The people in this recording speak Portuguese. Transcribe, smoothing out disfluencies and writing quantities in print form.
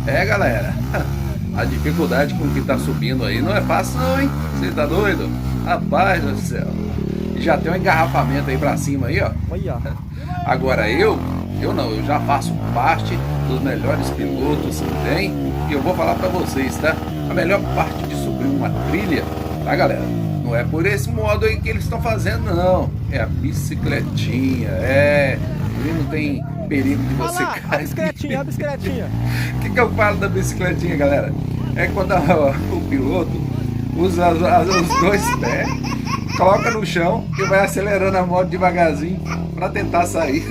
É, galera, a dificuldade com que tá subindo aí não é fácil não, hein? Você tá doido? Rapaz do céu. Já tem um engarrafamento aí pra cima aí, ó. Olha. Agora eu não, eu já faço parte dos melhores pilotos que tem. E eu vou falar pra vocês, tá? A melhor parte de subir uma trilha, tá, galera? Não é por esse modo aí que eles estão fazendo, não. É a bicicletinha, é. E não tem perigo de Olha você lá, a cair. bicicletinha, a bicicletinha. O que eu falo da bicicletinha, galera? É quando o piloto usa os dois pés, coloca no chão e vai acelerando a moto devagarzinho para tentar sair.